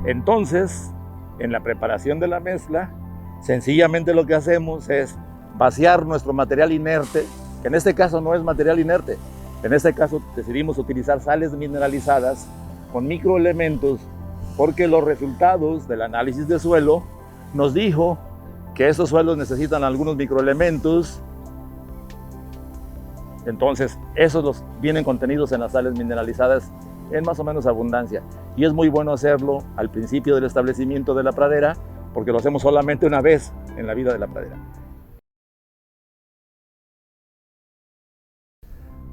Entonces, en la preparación de la mezcla, sencillamente lo que hacemos es vaciar nuestro material inerte, que en este caso no es material inerte. En este caso decidimos utilizar sales mineralizadas con microelementos porque los resultados del análisis de suelo nos dijo que estos suelos necesitan algunos microelementos. Entonces, esos vienen contenidos en las sales mineralizadas en más o menos abundancia. Y es muy bueno hacerlo al principio del establecimiento de la pradera porque lo hacemos solamente una vez en la vida de la pradera.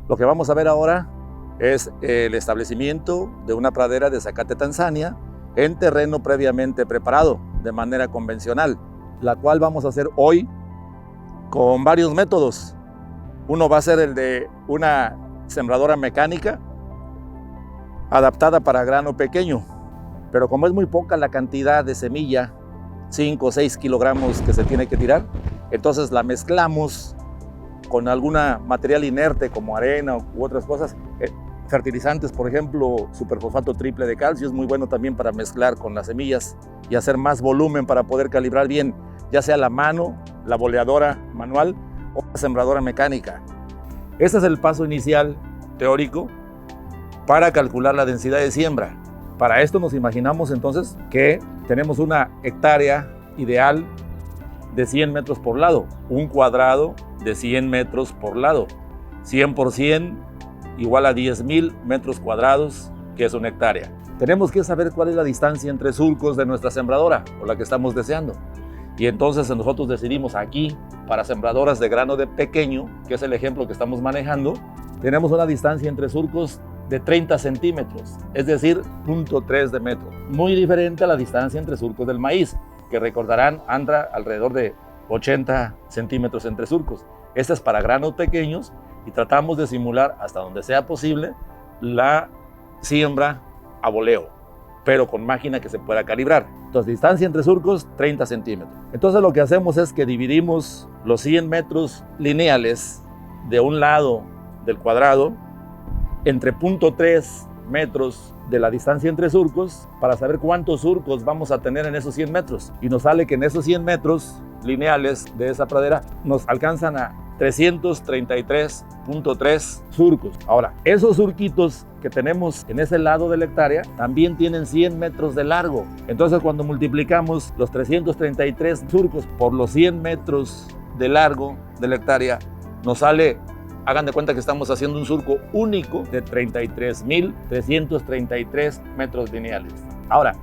Lo que vamos a ver ahora es el establecimiento de una pradera de zacate Tanzania en terreno previamente preparado de manera convencional, la cual vamos a hacer hoy con varios métodos. Uno va a ser el de una sembradora mecánica adaptada para grano pequeño, pero como es muy poca la cantidad de semilla, 5 o 6 kilogramos que se tiene que tirar, entonces la mezclamos con alguna material inerte como arena u otras cosas. Fertilizantes, por ejemplo, superfosfato triple de calcio es muy bueno también para mezclar con las semillas y hacer más volumen para poder calibrar bien, ya sea la mano, la boleadora manual o la sembradora mecánica. Este es el paso inicial teórico para calcular la densidad de siembra. Para esto nos imaginamos entonces que tenemos una hectárea ideal de 100 metros por lado, un cuadrado de 100 metros por lado, 100 por 100 igual a 10,000 metros cuadrados, que es una hectárea. Tenemos que saber cuál es la distancia entre surcos de nuestra sembradora o la que estamos deseando. Y entonces nosotros decidimos aquí, para sembradoras de grano de pequeño, que es el ejemplo que estamos manejando, tenemos una distancia entre surcos de 30 centímetros, es decir, 0.3 de metro. Muy diferente a la distancia entre surcos del maíz, que recordarán anda alrededor de 80 centímetros entre surcos. Esta es para granos pequeños y tratamos de simular hasta donde sea posible la siembra a voleo, pero con máquina que se pueda calibrar. Entonces, distancia entre surcos, 30 centímetros. Entonces, lo que hacemos es que dividimos los 100 metros lineales de un lado del cuadrado entre 0.3 metros de la distancia entre surcos para saber cuántos surcos vamos a tener en esos 100 metros. Y nos sale que en esos 100 metros lineales de esa pradera nos alcanzan a 333.3 surcos. Ahora, esos surquitos que tenemos en ese lado de la hectárea también tienen 100 metros de largo. Entonces, cuando multiplicamos los 333 surcos por los 100 metros de largo de la hectárea, nos sale, hagan de cuenta que estamos haciendo un surco único de 33.333 metros lineales. Ahora,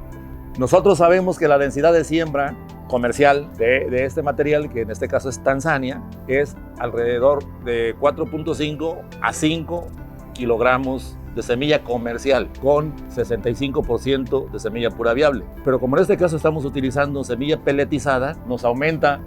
nosotros sabemos que la densidad de siembra comercial de este material, que en este caso es Tanzania, es alrededor de 4.5 a 5 kilogramos de semilla comercial con 65% de semilla pura viable. Pero como en este caso estamos utilizando semilla peletizada, nos aumenta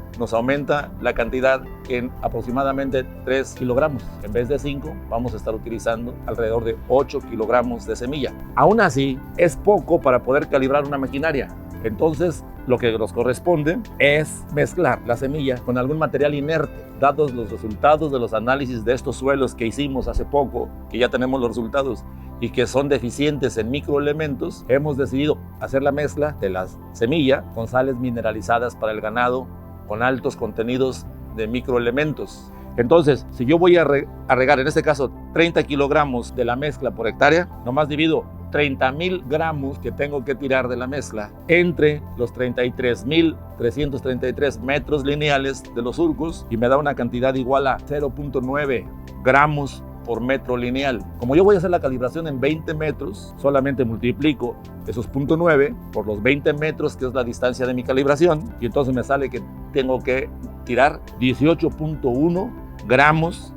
la cantidad en aproximadamente 3 kilogramos. En vez de 5, vamos a estar utilizando alrededor de 8 kilogramos de semilla. Aún así, es poco para poder calibrar una maquinaria. Entonces, lo que nos corresponde es mezclar la semilla con algún material inerte. Dados los resultados de los análisis de estos suelos que hicimos hace poco, que ya tenemos los resultados y que son deficientes en microelementos, hemos decidido hacer la mezcla de la semilla con sales mineralizadas para el ganado con altos contenidos de microelementos. Entonces, si yo voy a regar, en este caso, 30 kilogramos de la mezcla por hectárea, nomás divido 30,000 gramos que tengo que tirar de la mezcla entre los 33.333 metros lineales de los surcos y me da una cantidad igual a 0.9 gramos por metro lineal. Como yo voy a hacer la calibración en 20 metros, solamente multiplico esos 0.9 por los 20 metros, que es la distancia de mi calibración, y entonces me sale que tengo que tirar 18.1 gramos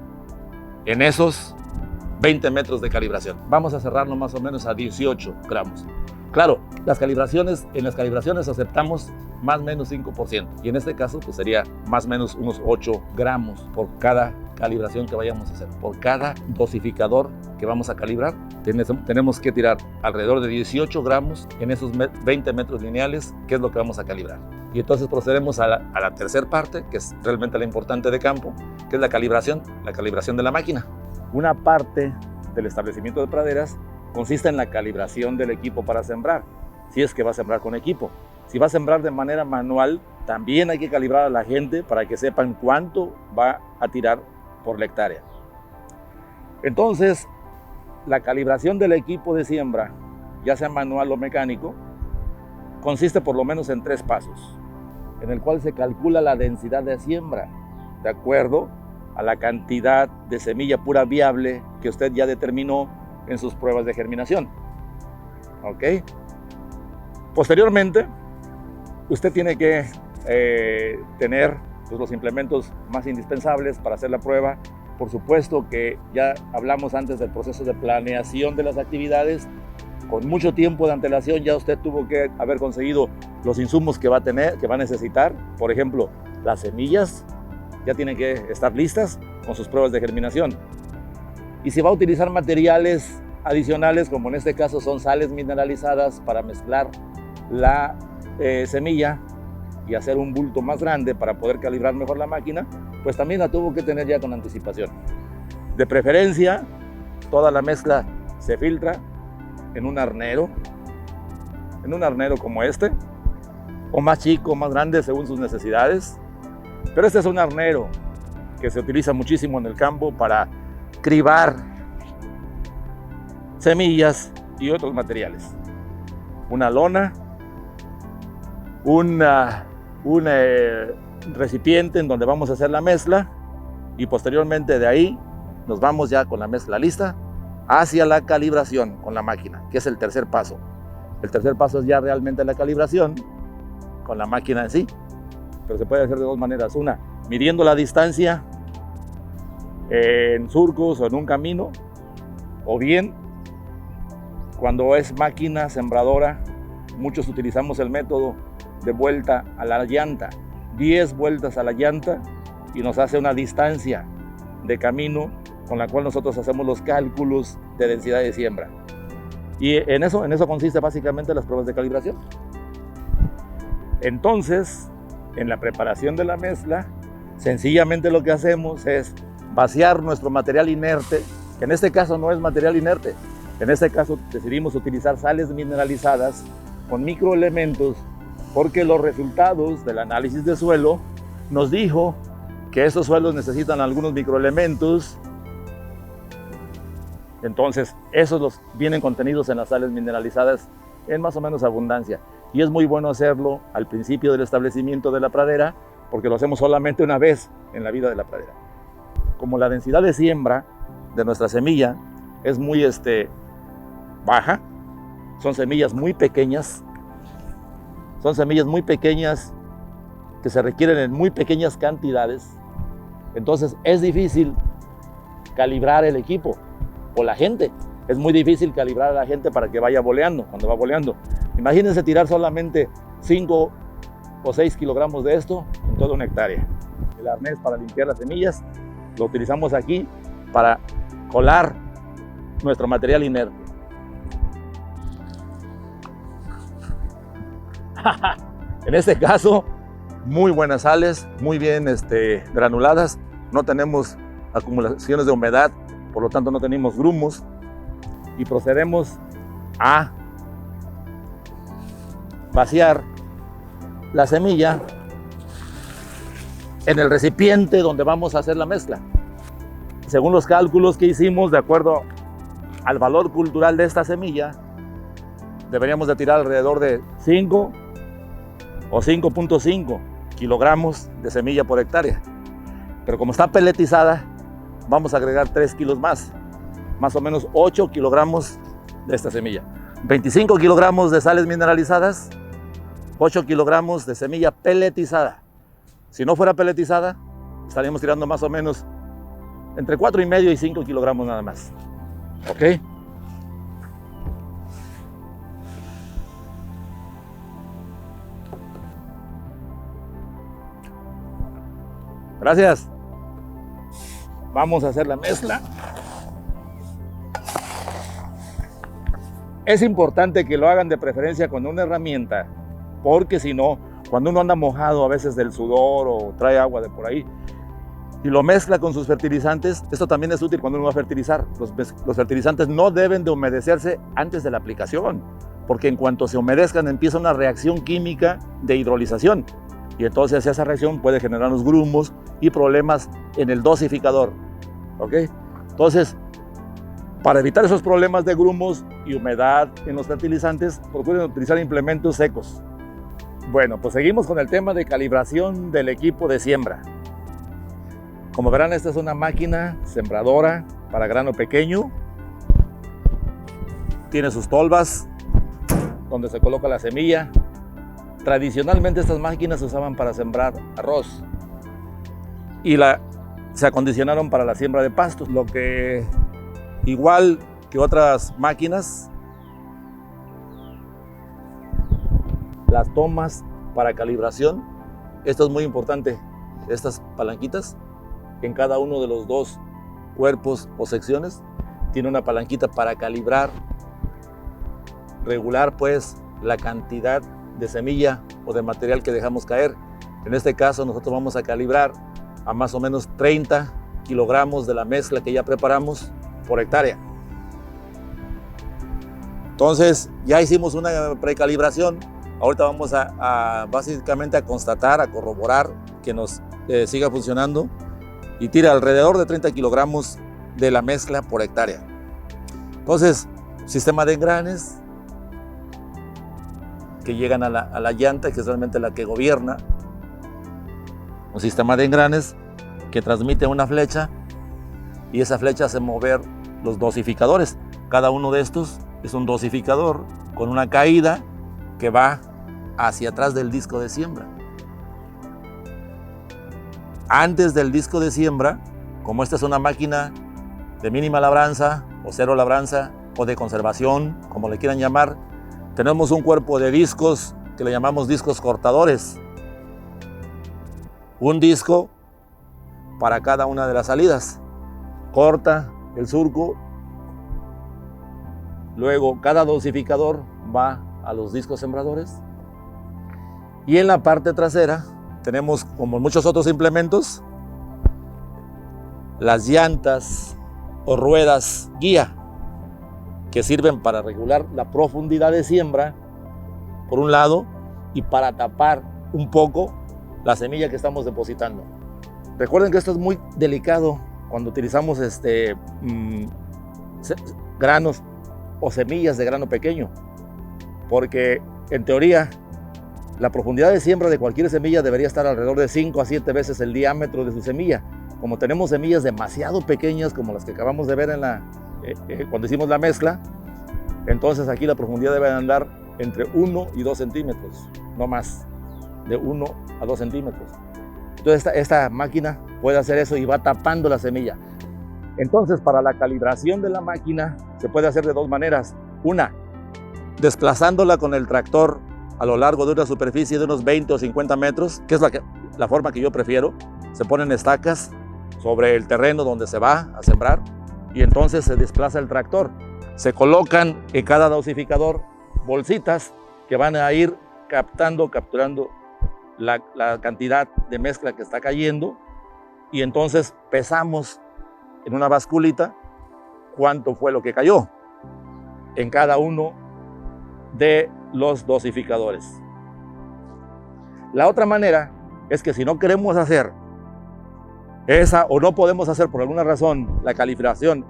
en esos 20 metros de calibración. Vamos a cerrarlo más o menos a 18 gramos. Claro, en las calibraciones aceptamos más o menos 5%. Y en este caso, pues sería más o menos unos 8 gramos por cada calibración que vayamos a hacer. Por cada dosificador que vamos a calibrar, tenemos que tirar alrededor de 18 gramos en esos 20 metros lineales, que es lo que vamos a calibrar. Y entonces procedemos a la tercera parte, que es realmente la importante de campo, que es la calibración de la máquina. Una parte del establecimiento de praderas consiste en la calibración del equipo para sembrar. si es que va a sembrar con equipo. Si va a sembrar de manera manual, también hay que calibrar a la gente para que sepan cuánto va a tirar por la hectárea. Entonces, la calibración del equipo de siembra, ya sea manual o mecánico, consiste por lo menos en 3 pasos, en el cual se calcula la densidad de siembra, de acuerdo a la cantidad de semilla pura viable que usted ya determinó en sus pruebas de germinación. ¿Ok? Posteriormente, usted tiene que tener pues, los implementos más indispensables para hacer la prueba. Por supuesto que ya hablamos antes del proceso de planeación de las actividades. Con mucho tiempo de antelación ya usted tuvo que haber conseguido los insumos que va a necesitar. Por ejemplo, las semillas ya tienen que estar listas con sus pruebas de germinación. Y si va a utilizar materiales adicionales, como en este caso son sales mineralizadas para mezclar la semilla y hacer un bulto más grande para poder calibrar mejor la máquina, pues también la tuvo que tener ya con anticipación. De preferencia, toda la mezcla se filtra en un arnero como este, o más chico, más grande, según sus necesidades. Pero este es un arnero que se utiliza muchísimo en el campo para cribar semillas y otros materiales. Una lona, un recipiente en donde vamos a hacer la mezcla, y posteriormente de ahí nos vamos ya con la mezcla lista hacia la calibración con la máquina, que es el tercer paso. El tercer paso es ya realmente la calibración con la máquina en sí, pero se puede hacer de 2 maneras. Una, midiendo la distancia en surcos o en un camino, o bien cuando es máquina sembradora, muchos utilizamos el método de vuelta a la llanta, 10 vueltas a la llanta, y nos hace una distancia de camino con la cual nosotros hacemos los cálculos de densidad de siembra. Y en eso consiste básicamente las pruebas de calibración. Entonces, en la preparación de la mezcla, sencillamente lo que hacemos es vaciar nuestro material inerte, que en este caso no es material inerte. En este caso decidimos utilizar sales mineralizadas con microelementos, porque los resultados del análisis de suelo nos dijo que esos suelos necesitan algunos microelementos. Entonces, esos vienen contenidos en las sales mineralizadas en más o menos abundancia. Y es muy bueno hacerlo al principio del establecimiento de la pradera, porque lo hacemos solamente una vez en la vida de la pradera. Como la densidad de siembra de nuestra semilla es muy baja, son semillas muy pequeñas, que se requieren en muy pequeñas cantidades, entonces es difícil calibrar el equipo o la gente. Es muy difícil calibrar a la gente para que vaya boleando, cuando va boleando. Imagínense tirar solamente 5 o 6 kilogramos de esto en toda una hectárea. El arnés para limpiar las semillas lo utilizamos aquí para colar nuestro material inerte. En este caso, muy buenas sales, muy bien granuladas. No tenemos acumulaciones de humedad, por lo tanto no tenemos grumos. Y procedemos a vaciar la semilla en el recipiente donde vamos a hacer la mezcla. Según los cálculos que hicimos, de acuerdo al valor cultural de esta semilla, deberíamos de tirar alrededor de 5 o 5.5 kilogramos de semilla por hectárea. Pero como está peletizada, vamos a agregar 3 kilos más o menos 8 kilogramos de esta semilla. 25 kilogramos de sales mineralizadas, 8 kilogramos de semilla peletizada. Si no fuera peletizada, estaríamos tirando más o menos entre 4,5 y 5 kilogramos nada más. ¿Ok? Gracias. Vamos a hacer la mezcla. Es importante que lo hagan de preferencia con una herramienta, porque si no, cuando uno anda mojado a veces del sudor o trae agua de por ahí y lo mezcla con sus fertilizantes, esto también es útil cuando uno va a fertilizar. Los fertilizantes no deben de humedecerse antes de la aplicación. porque en cuanto se humedezcan empieza una reacción química de hidrolización y entonces esa reacción puede generar los grumos y problemas en el dosificador, ¿ok? Entonces, para evitar esos problemas de grumos y humedad en los fertilizantes, procuren utilizar implementos secos. Bueno, pues seguimos con el tema de calibración del equipo de siembra. Como verán, esta es una máquina sembradora para grano pequeño. Tiene sus tolvas donde se coloca la semilla. Tradicionalmente estas máquinas se usaban para sembrar arroz y se acondicionaron para la siembra de pastos, lo que igual que otras máquinas, las tomas para calibración, esto es muy importante, estas palanquitas en cada uno de los dos cuerpos o secciones tiene una palanquita para calibrar, regular pues la cantidad de semilla o de material que dejamos caer. En este caso nosotros vamos a calibrar a más o menos 30 kilogramos de la mezcla que ya preparamos por hectárea. Entonces ya hicimos una precalibración. Ahorita vamos básicamente a constatar, a corroborar que nos siga funcionando y tira alrededor de 30 kilogramos de la mezcla por hectárea. Entonces, sistema de engranes que llegan a la llanta, que es realmente la que gobierna. Un sistema de engranes que transmite una flecha y esa flecha hace mover los dosificadores. Cada uno de estos es un dosificador con una caída que va hacia atrás del disco de siembra. Antes del disco de siembra, como esta es una máquina de mínima labranza o cero labranza o de conservación, como le quieran llamar, tenemos un cuerpo de discos que le llamamos discos cortadores. Un disco para cada una de las salidas. Corta el surco, luego cada dosificador va a los discos sembradores y en la parte trasera tenemos, como en muchos otros implementos, las llantas o ruedas guía que sirven para regular la profundidad de siembra por un lado y para tapar un poco la semilla que estamos depositando. Recuerden que esto es muy delicado cuando utilizamos granos o semillas de grano pequeño, porque en teoría la profundidad de siembra de cualquier semilla debería estar alrededor de 5 a 7 veces el diámetro de su semilla. Como tenemos semillas demasiado pequeñas como las que acabamos de ver cuando hicimos la mezcla, entonces aquí la profundidad debe andar entre 1 y 2 centímetros, no más, de 1 a 2 centímetros. Entonces esta máquina puede hacer eso y va tapando la semilla. Entonces, para la calibración de la máquina se puede hacer de dos maneras. Una, desplazándola con el tractor a lo largo de una superficie de unos 20 o 50 metros, que es la forma que yo prefiero. Se ponen estacas sobre el terreno donde se va a sembrar y entonces se desplaza el tractor. Se colocan en cada dosificador bolsitas que van a ir capturando la cantidad de mezcla que está cayendo y entonces pesamos en una basculita cuánto fue lo que cayó en cada uno de los dosificadores. La otra manera es que si no queremos hacer esa o no podemos hacer por alguna razón la calibración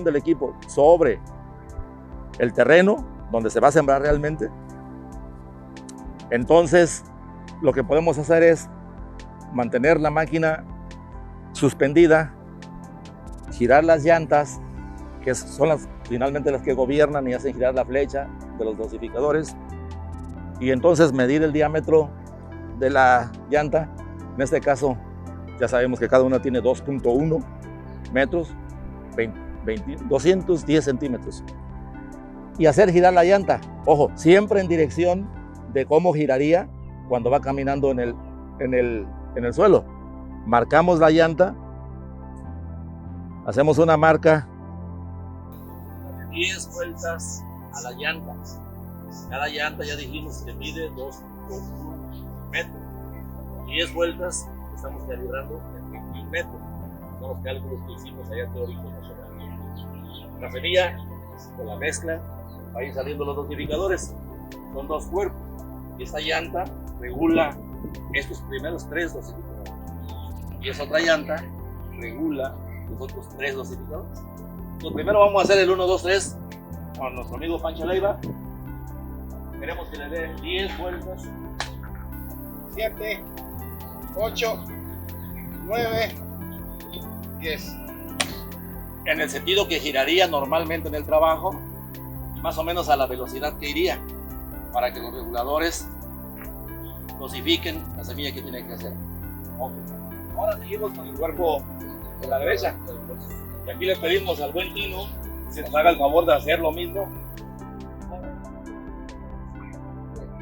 del equipo sobre el terreno donde se va a sembrar realmente, entonces lo que podemos hacer es mantener la máquina suspendida, girar las llantas, que son finalmente las que gobiernan y hacen girar la flecha de los dosificadores, y entonces medir el diámetro de la llanta. En este caso ya sabemos que cada una tiene 2.1 metros, 210 centímetros, y hacer girar la llanta. Ojo, siempre en dirección de cómo giraría cuando va caminando en el suelo. Marcamos la llanta, hacemos una marca, 10 vueltas a la llanta. Cada llanta ya dijimos que mide 2.1 metros. 10 vueltas estamos calibrando en 1000 metros. Son los cálculos que hicimos allá teóricos nosotros. La semilla con la mezcla va a ir saliendo los dosificadores. Son dos cuerpos. Y esta llanta regula estos primeros 3 dosificadores. Y esa otra llanta regula los otros 3 dosificadores. Entonces, primero vamos a hacer el 1, 2, 3 con nuestro amigo Pancho Leiva. Queremos que le dé 10 vueltas. 7, 8, 9, 10. En el sentido que giraría normalmente en el trabajo, más o menos a la velocidad que iría, para que los reguladores dosifiquen la semilla que tienen que hacer. Okay. Ahora seguimos con el cuerpo de la derecha. Y aquí le pedimos al buen Tino que nos haga el favor de hacer lo mismo.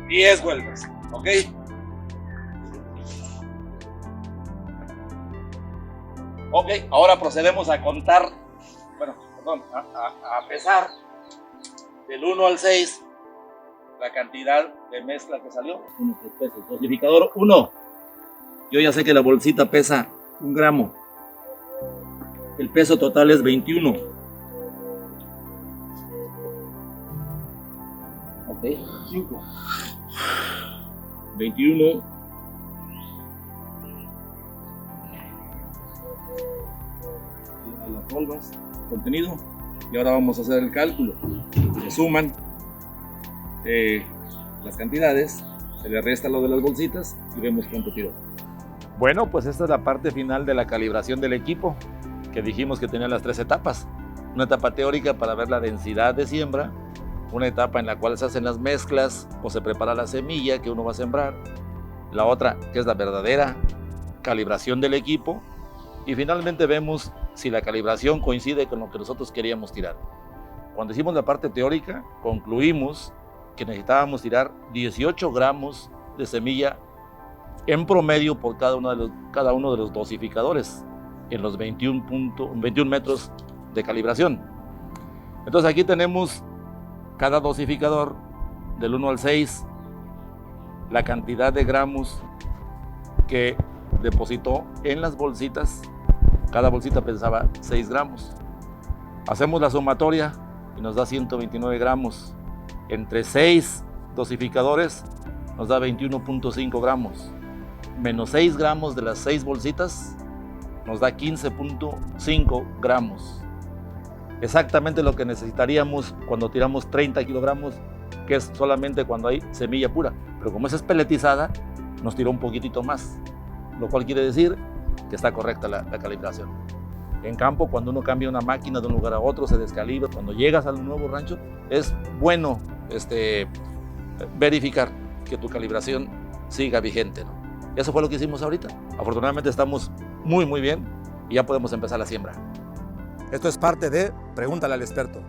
10 vueltas, ¿ok? Ok, ahora procedemos a contar, a pesar del 1 al 6 la cantidad de mezcla que salió. Nuestros pesos. Dosificador 1. Yo ya sé que la bolsita pesa 1 gramo. El peso total es 21. Ok, 5. 21. Las volvas, contenido. Y ahora vamos a hacer el cálculo. Se suman las cantidades, se le resta lo de las bolsitas y vemos cuánto tiró. Bueno, pues esta es la parte final de la calibración del equipo, que dijimos que tenía las 3 etapas. Una etapa teórica para ver la densidad de siembra, una etapa en la cual se hacen las mezclas o se prepara la semilla que uno va a sembrar, la otra que es la verdadera calibración del equipo, y finalmente vemos si la calibración coincide con lo que nosotros queríamos tirar. Cuando hicimos la parte teórica, concluimos que necesitábamos tirar 18 gramos de semilla en promedio por cada uno de los dosificadores en los 21 metros de calibración. Entonces aquí tenemos cada dosificador del 1 al 6, la cantidad de gramos que depositó en las bolsitas. Cada bolsita pesaba 6 gramos. Hacemos la sumatoria y nos da 129 gramos. Entre 6 dosificadores nos da 21.5 gramos. Menos 6 gramos de las 6 bolsitas nos da 15.5 gramos. Exactamente lo que necesitaríamos cuando tiramos 30 kilogramos, que es solamente cuando hay semilla pura. Pero como esa es peletizada, nos tiró un poquitito más, lo cual quiere decir que está correcta la calibración. En campo, cuando uno cambia una máquina de un lugar a otro, se descalibra. Cuando llegas al nuevo rancho, es bueno verificar que tu calibración siga vigente, ¿no? Y eso fue lo que hicimos ahorita. Afortunadamente estamos muy bien y ya podemos empezar la siembra. Esto es parte de Pregúntale al experto.